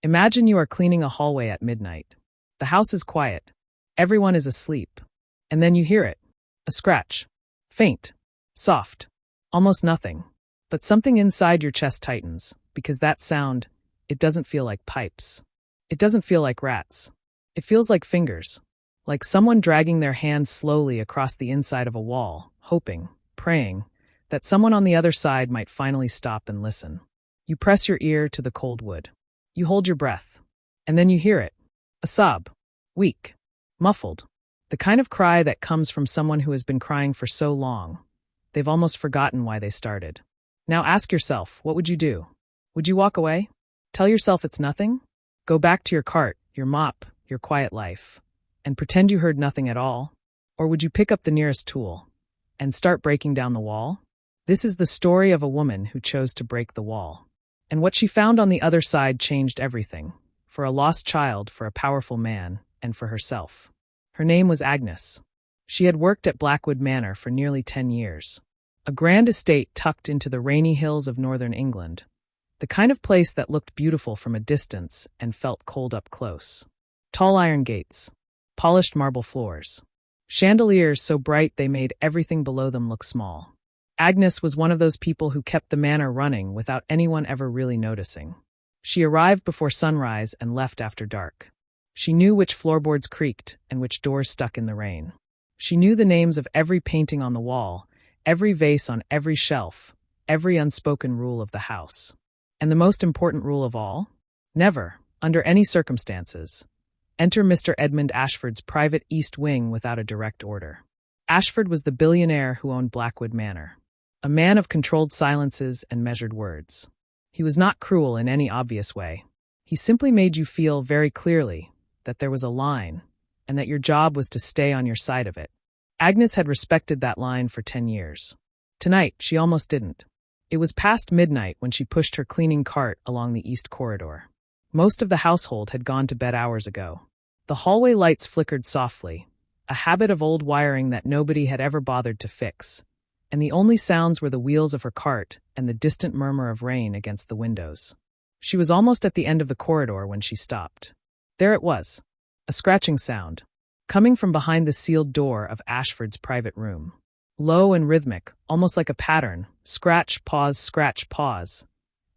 Imagine you are cleaning a hallway at midnight. The house is quiet. Everyone is asleep. And then you hear it. A scratch. Faint. Soft. Almost nothing. But something inside your chest tightens, because that sound, it doesn't feel like pipes. It doesn't feel like rats. It feels like fingers. Like someone dragging their hands slowly across the inside of a wall, hoping, praying, that someone on the other side might finally stop and listen. You press your ear to the cold wood. You hold your breath. And then you hear it. A sob. Weak. Muffled. The kind of cry that comes from someone who has been crying for so long, they've almost forgotten why they started. Now ask yourself, what would you do? Would you walk away? Tell yourself it's nothing? Go back to your cart, your mop, your quiet life, and pretend you heard nothing at all? Or would you pick up the nearest tool and start breaking down the wall? This is the story of a woman who chose to break the wall. And what she found on the other side changed everything, for a lost child, for a powerful man, and for herself. Her name was Agnes. She had worked at Blackwood Manor for nearly 10 years. A grand estate tucked into the rainy hills of northern England. The kind of place that looked beautiful from a distance and felt cold up close. Tall iron gates. Polished marble floors. Chandeliers so bright they made everything below them look small. Agnes was one of those people who kept the manor running without anyone ever really noticing. She arrived before sunrise and left after dark. She knew which floorboards creaked and which doors stuck in the rain. She knew the names of every painting on the wall, every vase on every shelf, every unspoken rule of the house. And the most important rule of all? Never, under any circumstances, enter Mr. Edmund Ashford's private East Wing without a direct order. Ashford was the billionaire who owned Blackwood Manor. A man of controlled silences and measured words. He was not cruel in any obvious way. He simply made you feel very clearly that there was a line, and that your job was to stay on your side of it. Agnes had respected that line for 10 years. Tonight, she almost didn't. It was past midnight when she pushed her cleaning cart along the east corridor. Most of the household had gone to bed hours ago. The hallway lights flickered softly, a habit of old wiring that nobody had ever bothered to fix, and the only sounds were the wheels of her cart and the distant murmur of rain against the windows. She was almost at the end of the corridor when she stopped. There it was, a scratching sound, coming from behind the sealed door of Ashford's private room. Low and rhythmic, almost like a pattern, scratch, pause,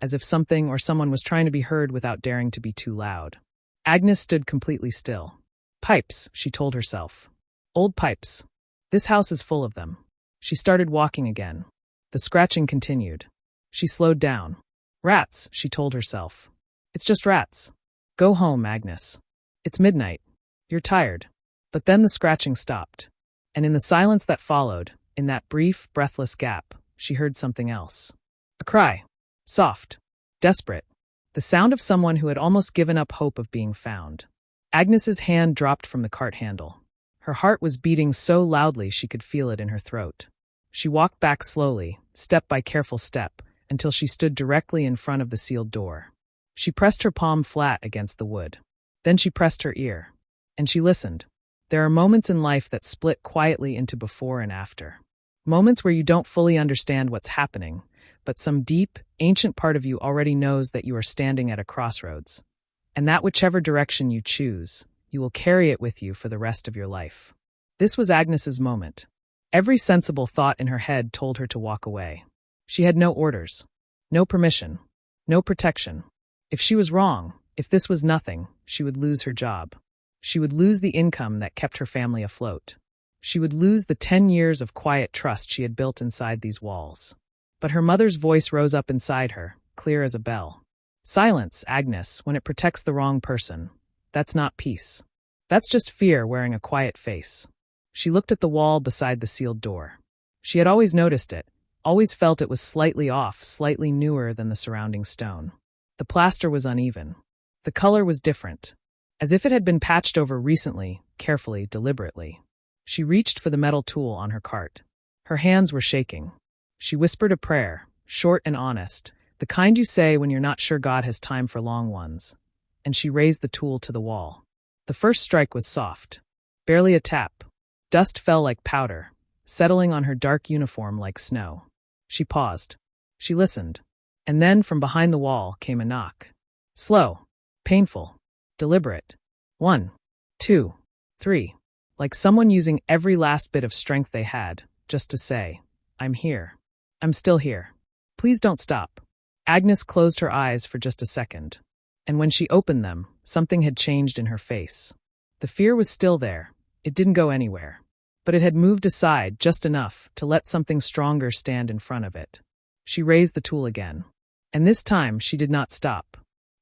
as if something or someone was trying to be heard without daring to be too loud. Agnes stood completely still. Pipes, she told herself. Old pipes. This house is full of them. She started walking again. The scratching continued. She slowed down. Rats, she told herself. It's just rats. Go home, Agnes. It's midnight. You're tired. But then the scratching stopped. And in the silence that followed, in that brief, breathless gap, she heard something else. A cry. Soft. Desperate. The sound of someone who had almost given up hope of being found. Agnes's hand dropped from the cart handle. Her heart was beating so loudly she could feel it in her throat. She walked back slowly, step by careful step, until she stood directly in front of the sealed door. She pressed her palm flat against the wood. Then she pressed her ear. And she listened. There are moments in life that split quietly into before and after. Moments where you don't fully understand what's happening, but some deep, ancient part of you already knows that you are standing at a crossroads. And that whichever direction you choose, you will carry it with you for the rest of your life. This was Agnes's moment. Every sensible thought in her head told her to walk away. She had no orders, no permission, no protection. If she was wrong, if this was nothing, she would lose her job. She would lose the income that kept her family afloat. She would lose the 10 years of quiet trust she had built inside these walls. But her mother's voice rose up inside her, clear as a bell. Silence, Agnes, when it protects the wrong person. That's not peace. That's just fear wearing a quiet face. She looked at the wall beside the sealed door. She had always noticed it, always felt it was slightly off, slightly newer than the surrounding stone. The plaster was uneven. The color was different, as if it had been patched over recently, carefully, deliberately. She reached for the metal tool on her cart. Her hands were shaking. She whispered a prayer, short and honest, the kind you say when you're not sure God has time for long ones. And she raised the tool to the wall. The first strike was soft. Barely a tap. Dust fell like powder, settling on her dark uniform like snow. She paused. She listened. And then from behind the wall came a knock. Slow. Painful. Deliberate. 1, 2, 3. Like someone using every last bit of strength they had, just to say, I'm here. I'm still here. Please don't stop. Agnes closed her eyes for just a second. And when she opened them, something had changed in her face. The fear was still there. It didn't go anywhere. But it had moved aside just enough to let something stronger stand in front of it. She raised the tool again. And this time she did not stop.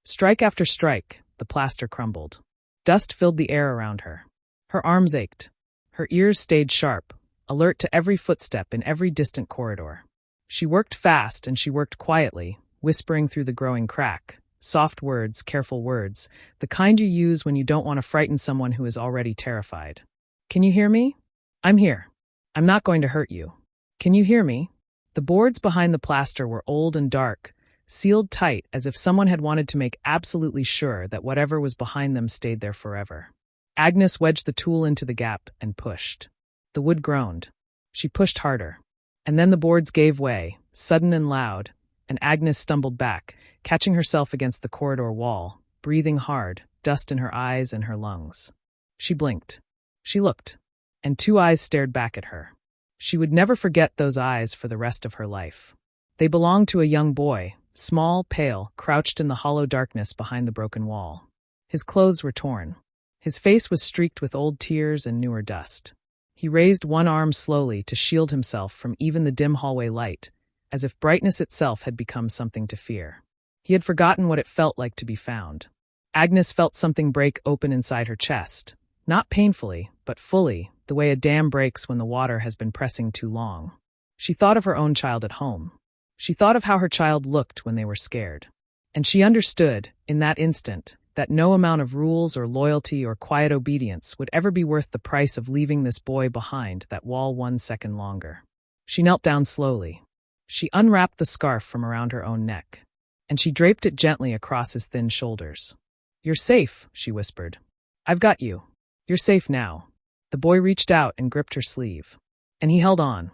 Strike after strike, the plaster crumbled. Dust filled the air around her. Her arms ached. Her ears stayed sharp, alert to every footstep in every distant corridor. She worked fast and she worked quietly, whispering through the growing crack. Soft words, careful words, the kind you use when you don't want to frighten someone who is already terrified. Can you hear me? I'm here. I'm not going to hurt you. Can you hear me? The boards behind the plaster were old and dark, sealed tight as if someone had wanted to make absolutely sure that whatever was behind them stayed there forever. Agnes wedged the tool into the gap and pushed. The wood groaned. She pushed harder. And then the boards gave way, sudden and loud, and Agnes stumbled back, catching herself against the corridor wall, breathing hard, dust in her eyes and her lungs. She blinked. She looked. And two eyes stared back at her. She would never forget those eyes for the rest of her life. They belonged to a young boy, small, pale, crouched in the hollow darkness behind the broken wall. His clothes were torn. His face was streaked with old tears and newer dust. He raised one arm slowly to shield himself from even the dim hallway light, as if brightness itself had become something to fear. He had forgotten what it felt like to be found. Agnes felt something break open inside her chest, not painfully, but fully, the way a dam breaks when the water has been pressing too long. She thought of her own child at home. She thought of how her child looked when they were scared. And she understood, in that instant, that no amount of rules or loyalty or quiet obedience would ever be worth the price of leaving this boy behind that wall 1 second longer. She knelt down slowly. She unwrapped the scarf from around her own neck, and she draped it gently across his thin shoulders. You're safe, she whispered. I've got you. You're safe now. The boy reached out and gripped her sleeve. And he held on.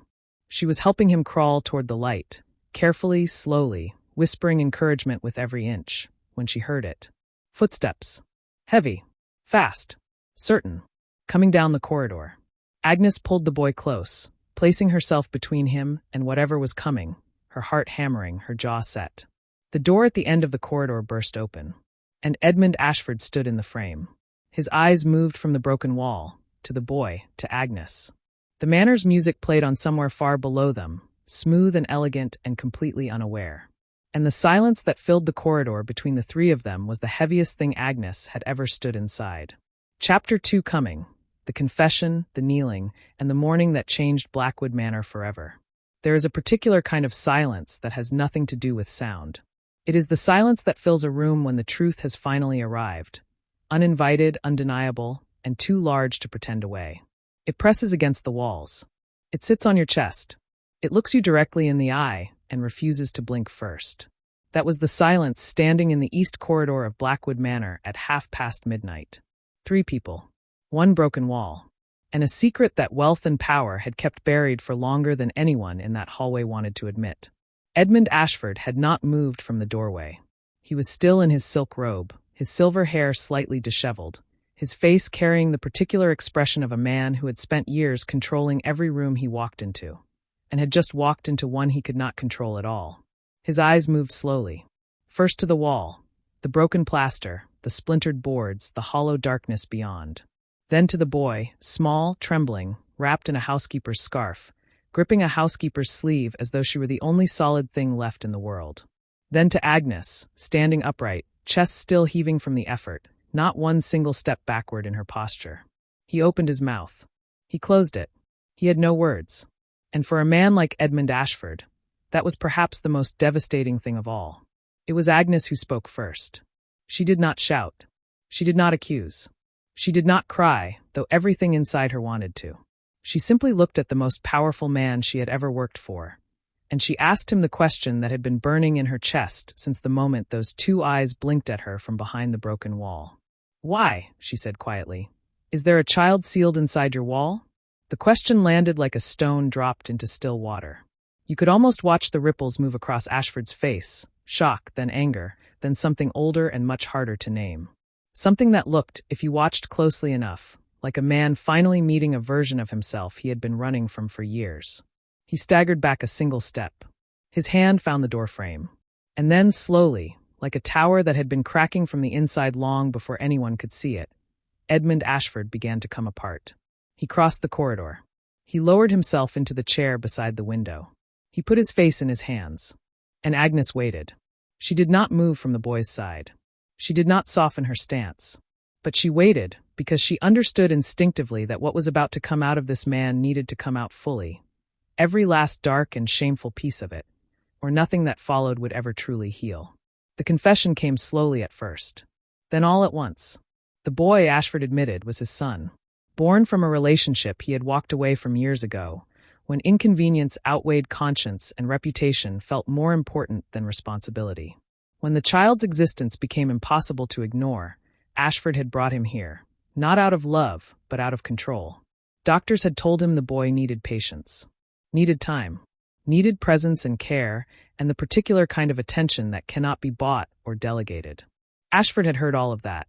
She was helping him crawl toward the light, carefully, slowly, whispering encouragement with every inch, when she heard it. Footsteps. Heavy. Fast. Certain. Coming down the corridor. Agnes pulled the boy close, placing herself between him and whatever was coming, her heart hammering, her jaw set. The door at the end of the corridor burst open, and Edmund Ashford stood in the frame. His eyes moved from the broken wall, to the boy, to Agnes. The Manor's music played on somewhere far below them, smooth and elegant and completely unaware. And the silence that filled the corridor between the three of them was the heaviest thing Agnes had ever stood inside. Chapter 2 coming. The confession, the kneeling, and the mourning that changed Blackwood Manor forever. There is a particular kind of silence that has nothing to do with sound. It is the silence that fills a room when the truth has finally arrived. Uninvited, undeniable, and too large to pretend away. It presses against the walls. It sits on your chest. It looks you directly in the eye and refuses to blink first. That was the silence standing in the east corridor of Blackwood Manor at midnight. 3 people. 1 broken wall. And a secret that wealth and power had kept buried for longer than anyone in that hallway wanted to admit. Edmund Ashford had not moved from the doorway. He was still in his silk robe, his silver hair slightly disheveled, his face carrying the particular expression of a man who had spent years controlling every room he walked into, and had just walked into one he could not control at all. His eyes moved slowly. First to the wall, the broken plaster, the splintered boards, the hollow darkness beyond. Then to the boy, small, trembling, wrapped in a housekeeper's scarf, gripping a housekeeper's sleeve as though she were the only solid thing left in the world. Then to Agnes, standing upright, chest still heaving from the effort, not one single step backward in her posture. He opened his mouth. He closed it. He had no words. And for a man like Edmund Ashford, that was perhaps the most devastating thing of all. It was Agnes who spoke first. She did not shout. She did not accuse. She did not cry, though everything inside her wanted to. She simply looked at the most powerful man she had ever worked for, and she asked him the question that had been burning in her chest since the moment those 2 eyes blinked at her from behind the broken wall. "Why?" she said quietly. "Is there a child sealed inside your wall?" The question landed like a stone dropped into still water. You could almost watch the ripples move across Ashford's face, shock, then anger, then something older and much harder to name. Something that looked, if you watched closely enough, like a man finally meeting a version of himself he had been running from for years. He staggered back a single step. His hand found the doorframe. And then slowly, like a tower that had been cracking from the inside long before anyone could see it, Edmund Ashford began to come apart. He crossed the corridor. He lowered himself into the chair beside the window. He put his face in his hands. And Agnes waited. She did not move from the boy's side. She did not soften her stance. But she waited because she understood instinctively that what was about to come out of this man needed to come out fully. Every last dark and shameful piece of it, or nothing that followed would ever truly heal. The confession came slowly at first. Then all at once. The boy, Ashford admitted, was his son. Born from a relationship he had walked away from years ago, when inconvenience outweighed conscience and reputation felt more important than responsibility. When the child's existence became impossible to ignore, Ashford had brought him here, not out of love, but out of control. Doctors had told him the boy needed patience, needed time, needed presence and care, and the particular kind of attention that cannot be bought or delegated. Ashford had heard all of that,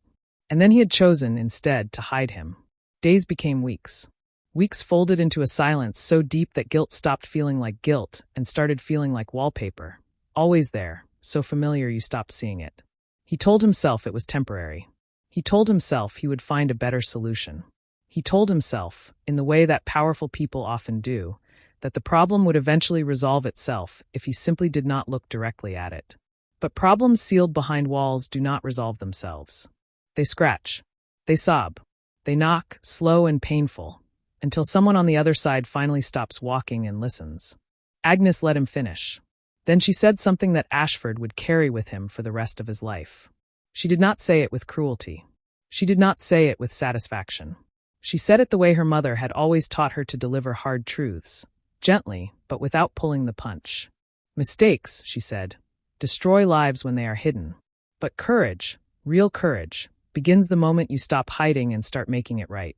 and then he had chosen, instead, to hide him. Days became weeks. Weeks folded into a silence so deep that guilt stopped feeling like guilt and started feeling like wallpaper. Always there, so familiar you stopped seeing it. He told himself it was temporary. He told himself he would find a better solution. He told himself, in the way that powerful people often do, that the problem would eventually resolve itself if he simply did not look directly at it. But problems sealed behind walls do not resolve themselves. They scratch. They sob. They knock, slow and painful, until someone on the other side finally stops walking and listens. Agnes let him finish. Then she said something that Ashford would carry with him for the rest of his life. She did not say it with cruelty. She did not say it with satisfaction. She said it the way her mother had always taught her to deliver hard truths, gently, but without pulling the punch. Mistakes, she said, destroy lives when they are hidden. But courage, real courage, begins the moment you stop hiding and start making it right.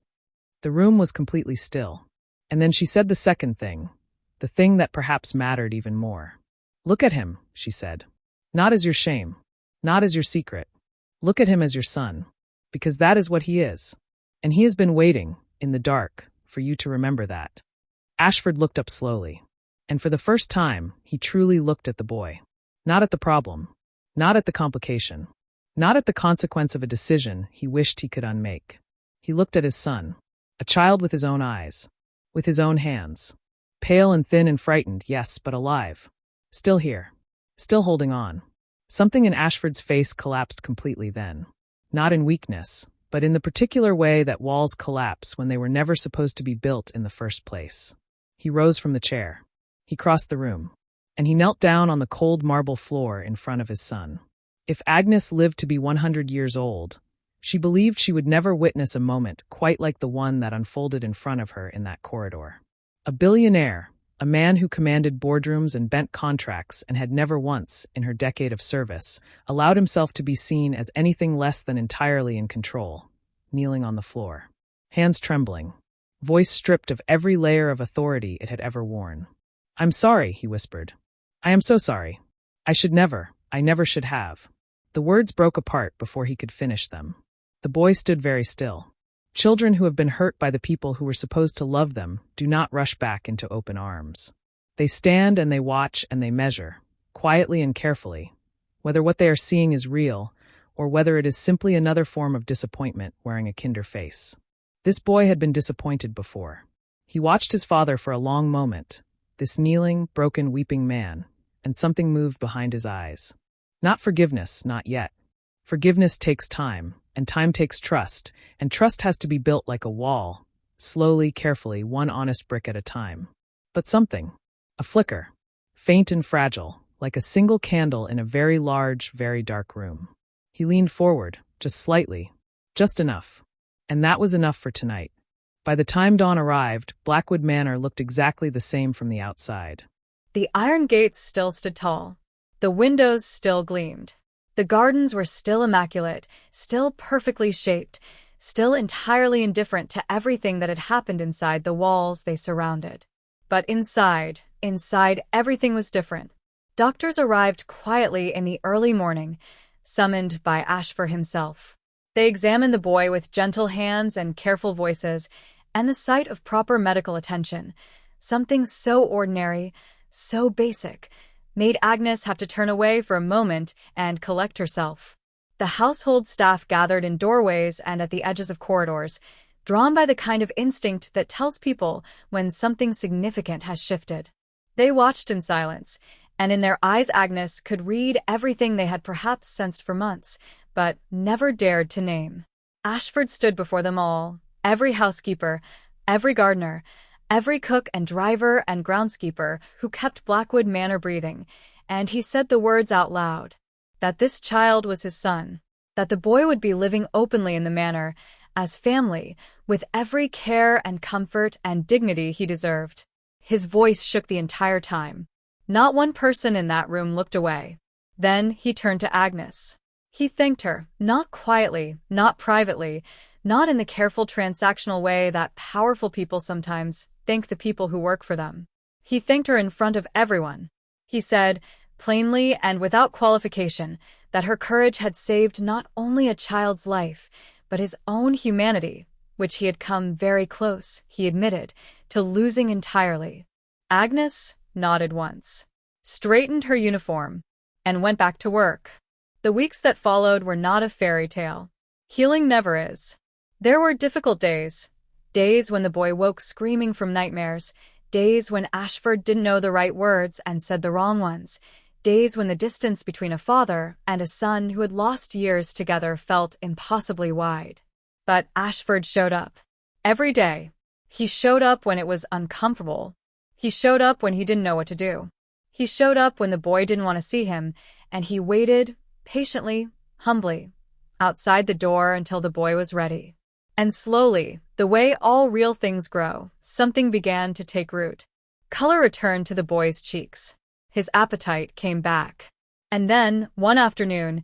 The room was completely still. And then she said the second thing, the thing that perhaps mattered even more. Look at him, she said. Not as your shame, not as your secret. Look at him as your son, because that is what he is. And he has been waiting, in the dark, for you to remember that. Ashford looked up slowly. And for the first time, he truly looked at the boy. Not at the problem. Not at the complication. Not at the consequence of a decision he wished he could unmake. He looked at his son. A child with his own eyes, with his own hands. Pale and thin and frightened, yes, but alive. Still here. Still holding on. Something in Ashford's face collapsed completely then. Not in weakness, but in the particular way that walls collapse when they were never supposed to be built in the first place. He rose from the chair. He crossed the room. And he knelt down on the cold marble floor in front of his son. If Agnes lived to be 100 years old, she believed she would never witness a moment quite like the one that unfolded in front of her in that corridor. A billionaire, a man who commanded boardrooms and bent contracts and had never once, in her decade of service, allowed himself to be seen as anything less than entirely in control, kneeling on the floor. Hands trembling, voice stripped of every layer of authority it had ever worn. "I'm sorry," he whispered. "I am so sorry. I never should have." The words broke apart before he could finish them. The boy stood very still. Children who have been hurt by the people who were supposed to love them do not rush back into open arms. They stand and they watch and they measure, quietly and carefully, whether what they are seeing is real or whether it is simply another form of disappointment wearing a kinder face. This boy had been disappointed before. He watched his father for a long moment, this kneeling, broken, weeping man, and something moved behind his eyes. Not forgiveness, not yet. Forgiveness takes time, and time takes trust, and trust has to be built like a wall, slowly, carefully, one honest brick at a time. But something, a flicker, faint and fragile, like a single candle in a very large, very dark room. He leaned forward, just slightly, just enough. And that was enough for tonight. By the time dawn arrived, Blackwood Manor looked exactly the same from the outside. The iron gates still stood tall. The windows still gleamed. The gardens were still immaculate, still perfectly shaped, still entirely indifferent to everything that had happened inside the walls they surrounded. But inside, everything was different. Doctors arrived quietly in the early morning, summoned by Ashford himself. They examined the boy with gentle hands and careful voices, and the sight of proper medical attention, something so ordinary, so basic, made Agnes have to turn away for a moment and collect herself. The household staff gathered in doorways and at the edges of corridors, drawn by the kind of instinct that tells people when something significant has shifted. They watched in silence, and in their eyes Agnes could read everything they had perhaps sensed for months, but never dared to name. Ashford stood before them all, every housekeeper, every gardener, every cook and driver and groundskeeper who kept Blackwood Manor breathing, and he said the words out loud. That this child was his son, that the boy would be living openly in the manor, as family, with every care and comfort and dignity he deserved. His voice shook the entire time. Not one person in that room looked away. Then he turned to Agnes. He thanked her, not quietly, not privately, not in the careful transactional way that powerful people sometimes thank the people who work for them. He thanked her in front of everyone. He said, plainly and without qualification, that her courage had saved not only a child's life, but his own humanity, which he had come very close, he admitted, to losing entirely. Agnes nodded once, straightened her uniform, and went back to work. The weeks that followed were not a fairy tale. Healing never is. There were difficult days. Days when the boy woke screaming from nightmares. Days when Ashford didn't know the right words and said the wrong ones. Days when the distance between a father and a son who had lost years together felt impossibly wide. But Ashford showed up. Every day. He showed up when it was uncomfortable. He showed up when he didn't know what to do. He showed up when the boy didn't want to see him, and he waited, patiently, humbly, outside the door until the boy was ready. And slowly, the way all real things grow, something began to take root. Color returned to the boy's cheeks. His appetite came back. And then, one afternoon,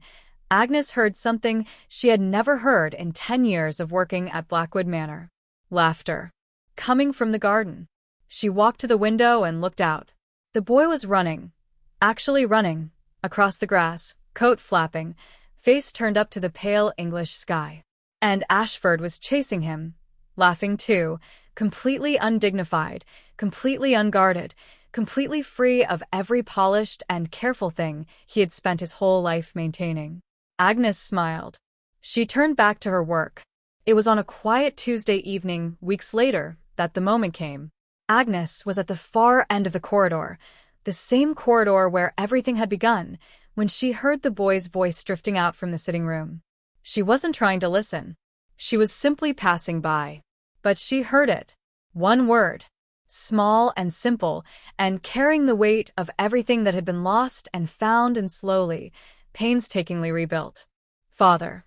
Agnes heard something she had never heard in 10 years of working at Blackwood Manor. Laughter. Coming from the garden. She walked to the window and looked out. The boy was running, actually running, across the grass, coat flapping, face turned up to the pale English sky. And Ashford was chasing him, laughing too, completely undignified, completely unguarded, completely free of every polished and careful thing he had spent his whole life maintaining. Agnes smiled. She turned back to her work. It was on a quiet Tuesday evening, weeks later, that the moment came. Agnes was at the far end of the corridor, the same corridor where everything had begun, when she heard the boy's voice drifting out from the sitting room. She wasn't trying to listen. She was simply passing by. But she heard it. One word. Small and simple, and carrying the weight of everything that had been lost and found and slowly, painstakingly rebuilt. Father.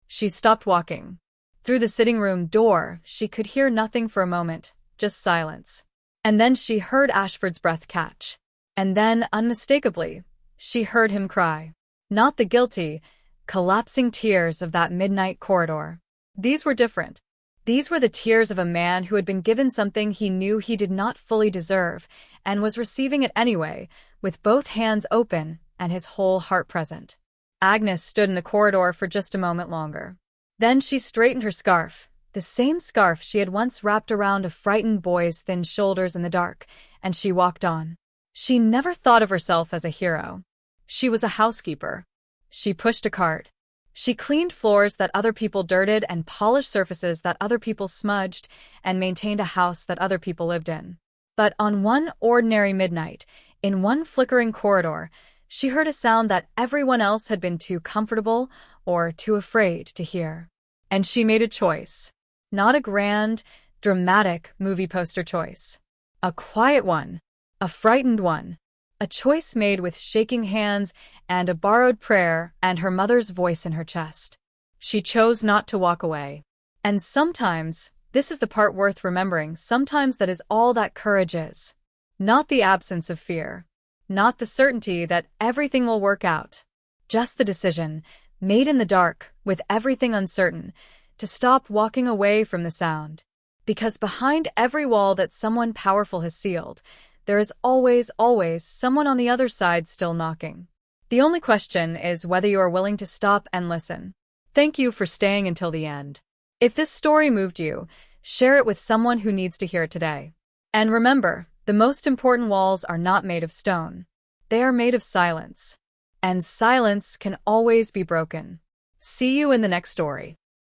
She stopped walking. Through the sitting room door, she could hear nothing for a moment, just silence. And then she heard Ashford's breath catch. And then, unmistakably, she heard him cry. Not the guilty, collapsing tears of that midnight corridor. These were different. These were the tears of a man who had been given something he knew he did not fully deserve, and was receiving it anyway, with both hands open and his whole heart present. Agnes stood in the corridor for just a moment longer. Then she straightened her scarf, the same scarf she had once wrapped around a frightened boy's thin shoulders in the dark, and she walked on. She never thought of herself as a hero. She was a housekeeper. She pushed a cart. She cleaned floors that other people dirted and polished surfaces that other people smudged and maintained a house that other people lived in. But on one ordinary midnight, in one flickering corridor, she heard a sound that everyone else had been too comfortable or too afraid to hear. And she made a choice. Not a grand, dramatic movie poster choice. A quiet one. A frightened one. A choice made with shaking hands and a borrowed prayer and her mother's voice in her chest. She chose not to walk away. And sometimes, this is the part worth remembering, sometimes that is all that courage is. Not the absence of fear. Not the certainty that everything will work out. Just the decision, made in the dark, with everything uncertain, to stop walking away from the sound. Because behind every wall that someone powerful has sealed, there is always, always someone on the other side still knocking. The only question is whether you are willing to stop and listen. Thank you for staying until the end. If this story moved you, share it with someone who needs to hear it today. And remember, the most important walls are not made of stone. They are made of silence. And silence can always be broken. See you in the next story.